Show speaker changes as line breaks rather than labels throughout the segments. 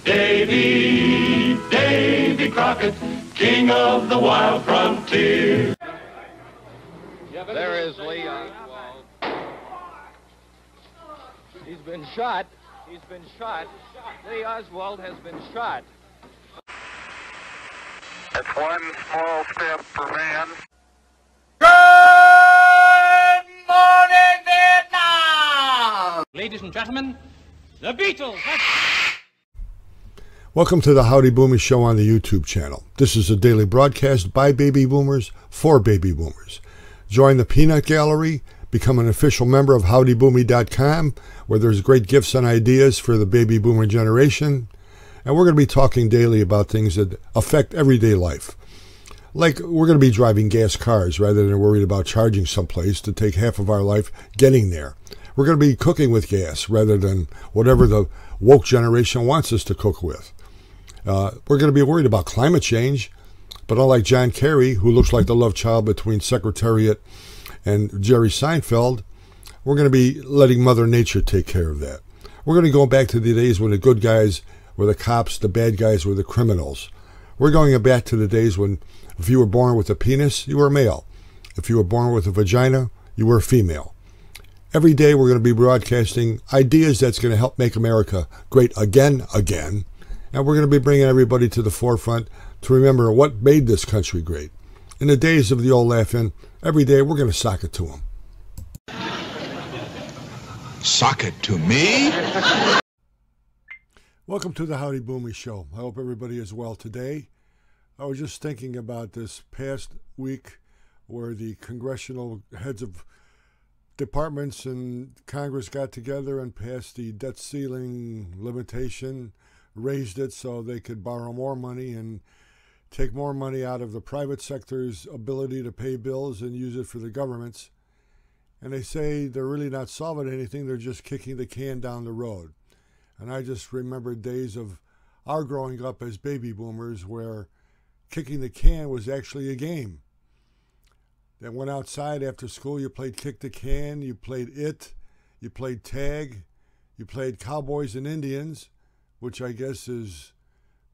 Davy Crockett, king of the wild frontier.
There is Lee Oswald. He's been shot. He's been shot. Lee Oswald has been shot.
That's one small step for man.
Good morning, Vietnam!
Ladies and gentlemen, the Beatles.
Welcome to the Howdy Boomer Show on the YouTube channel. This is a daily broadcast by baby boomers for baby boomers. Join the Peanut Gallery, become an official member of HowdyBoomy.com, where there's great gifts and ideas for the baby boomer generation. And we're going to be talking daily about things that affect everyday life. Like, we're going to be driving gas cars rather than worried about charging someplace to take half of our life getting there. We're going to be cooking with gas rather than whatever the woke generation wants us to cook with. We're going to be worried about climate change, but unlike John Kerry, who looks like the love child between Secretariat and Jerry Seinfeld, we're going to be letting Mother Nature take care of that. We're going to go back to the days when the good guys were the cops, the bad guys were the criminals. We're going back to the days when if you were born with a penis, you were a male. If you were born with a vagina, you were a female. Every day we're going to be broadcasting ideas that's going to help make America great again. And we're going to be bringing everybody to the forefront to remember what made this country great. In the days of the old laughing, every day we're going to sock it to them.
Sock it to me?
Welcome to the Howdy Boomy Show. I hope everybody is well today. I was just thinking about this past week where the congressional heads of departments and Congress got together and passed the debt ceiling limitation, raised it so they could borrow more money and take more money out of the private sector's ability to pay bills and use it for the government's. And they say they're really not solving anything, they're just kicking the can down the road. And I just remember days of our growing up as baby boomers where kicking the can was actually a game. That went outside after school, you played kick the can, you played it, you played tag, you played cowboys and Indians, which I guess is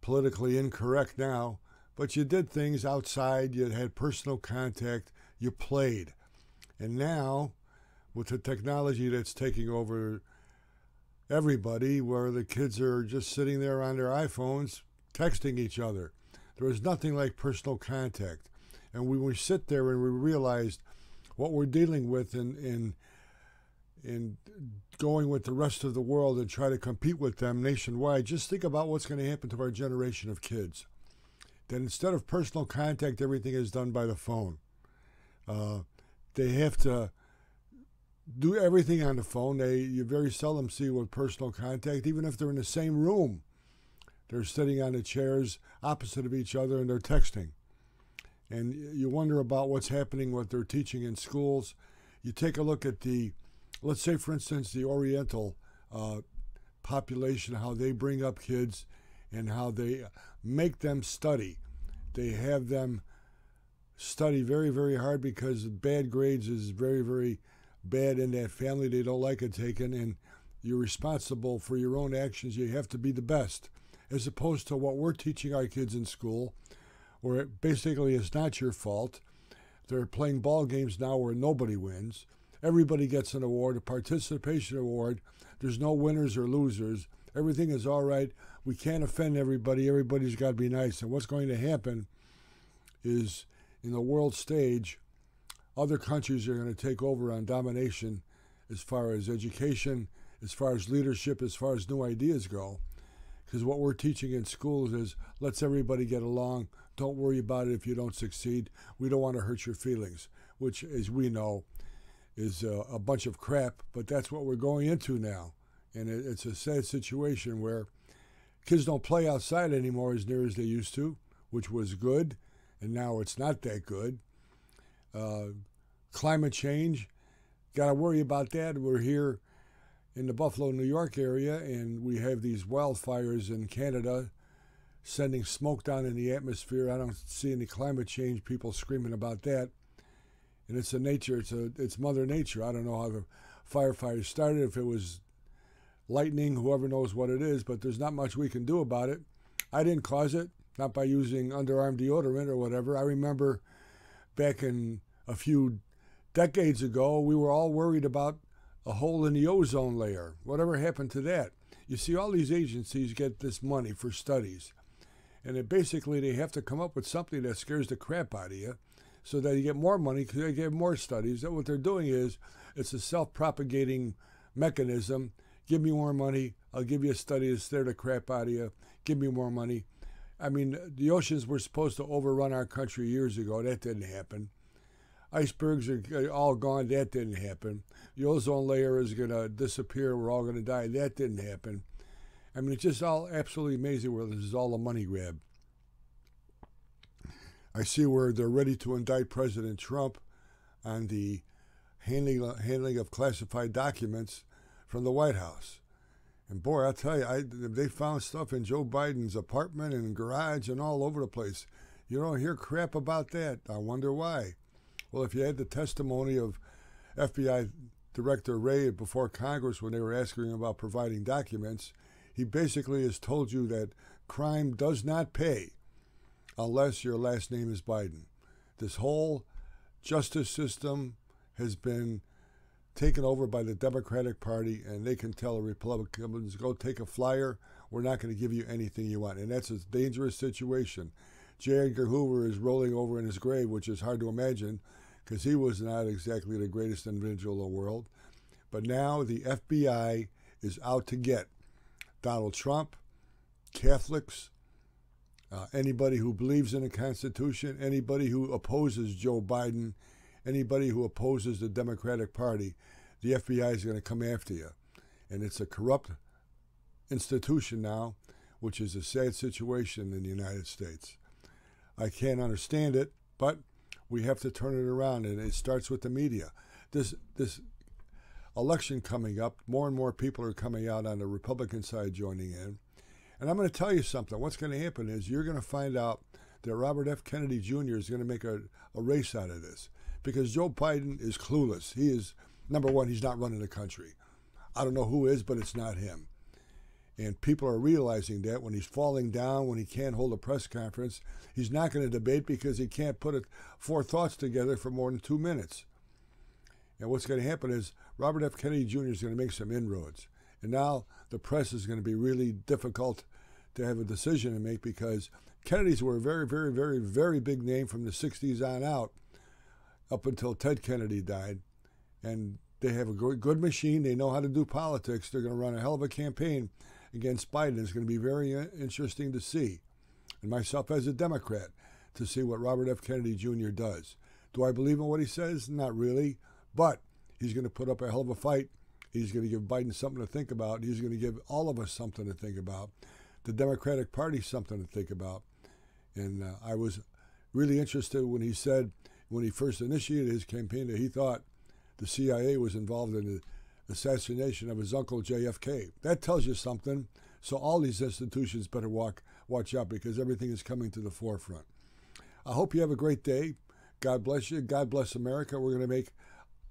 politically incorrect now, but you did things outside, you had personal contact, you played. And now, with the technology that's taking over everybody, where the kids are just sitting there on their iPhones texting each other, there is nothing like personal contact. And when we sit there and we realize what we're dealing with in going with the rest of the world and try to compete with them nationwide, just think about what's going to happen to our generation of kids. That instead of personal contact, everything is done by the phone. They have to do everything on the phone. You very seldom see with personal contact, even if they're in the same room. They're sitting on the chairs opposite of each other and they're texting. And you wonder about what's happening, what they're teaching in schools. You take a look at let's say, for instance, the Oriental population, how they bring up kids and how they make them study. They have them study very, very hard because bad grades is very, very bad in that family. They don't like it taken, and you're responsible for your own actions. You have to be the best, as opposed to what we're teaching our kids in school, where basically it's not your fault. They're playing ball games now where nobody wins. Everybody gets an award, a participation award. There's no winners or losers. Everything is all right. We can't offend everybody. Everybody's got to be nice. And what's going to happen is, in the world stage, other countries are going to take over on domination as far as education, as far as leadership, as far as new ideas go. Because what we're teaching in schools is, let's everybody get along. Don't worry about it if you don't succeed. We don't want to hurt your feelings, which, as we know, is a bunch of crap. But that's what we're going into now. And it's a sad situation where kids don't play outside anymore as near as they used to, which was good. And now it's not that good. Climate change, got to worry about that. We're here in the Buffalo, New York area, and we have these wildfires in Canada sending smoke down in the atmosphere. I don't see any climate change people screaming about that. And it's Mother Nature. I don't know how the firefighters started, if it was lightning, whoever knows what it is, but there's not much we can do about it. I didn't cause it, not by using underarm deodorant or whatever. I remember back in a few decades ago, we were all worried about a hole in the ozone layer. Whatever happened to that? You see, all these agencies get this money for studies, and basically they have to come up with something that scares the crap out of you so that you get more money because they get more studies. And what they're doing is it's a self-propagating mechanism. Give me more money, I'll give you a study to scare the crap out of you. Give me more money. I mean, the oceans were supposed to overrun our country years ago. That didn't happen. Icebergs are all gone. That didn't happen. The ozone layer is going to disappear. We're all going to die. That didn't happen. I mean, it's just all absolutely amazing where this is all a money grab. I see where they're ready to indict President Trump on the handling of classified documents from the White House. And boy, I'll tell you, they found stuff in Joe Biden's apartment and garage and all over the place. You don't hear crap about that. I wonder why. Well, if you had the testimony of FBI Director Wray before Congress when they were asking him about providing documents, he basically has told you that crime does not pay unless your last name is Biden. This whole justice system has been taken over by the Democratic Party, and they can tell the Republicans, go take a flyer. We're not going to give you anything you want. And that's a dangerous situation. J. Edgar Hoover is rolling over in his grave, which is hard to imagine because he was not exactly the greatest individual in the world. But now the FBI is out to get Donald Trump, Catholics, anybody who believes in the Constitution, anybody who opposes Joe Biden, anybody who opposes the Democratic Party. The FBI is going to come after you. And it's a corrupt institution now, which is a sad situation in the United States. I can't understand it, but we have to turn it around, and it starts with the media. This election coming up, more and more people are coming out on the Republican side joining in. And I'm going to tell you something. What's going to happen is you're going to find out that Robert F. Kennedy Jr. is going to make a race out of this because Joe Biden is clueless. He is, number one, he's not running the country. I don't know who is, but it's not him. And people are realizing that when he's falling down, when he can't hold a press conference, he's not going to debate because he can't put four thoughts together for more than 2 minutes. And what's going to happen is Robert F. Kennedy Jr. is going to make some inroads. And now the press is going to be really difficult to have a decision to make because Kennedys were a very, very, very, very big name from the 60s on out up until Ted Kennedy died. And they have a good machine. They know how to do politics. They're going to run a hell of a campaign against Biden. It's going to be very interesting to see, and myself as a Democrat, to see what Robert F. Kennedy Jr. does. Do I believe in what he says? Not really, but he's going to put up a hell of a fight. He's going to give Biden something to think about. He's going to give all of us something to think about, the Democratic Party something to think about. And I was really interested when he said, when he first initiated his campaign, that he thought the CIA was involved in the assassination of his uncle JFK. That tells you something. So all these institutions better watch out because everything is coming to the forefront. I hope you have a great day. God bless you. God bless America. We're going to make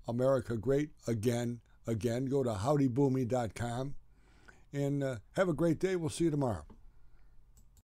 America great again. Go to howdyboomy.com and have a great day. We'll see you tomorrow.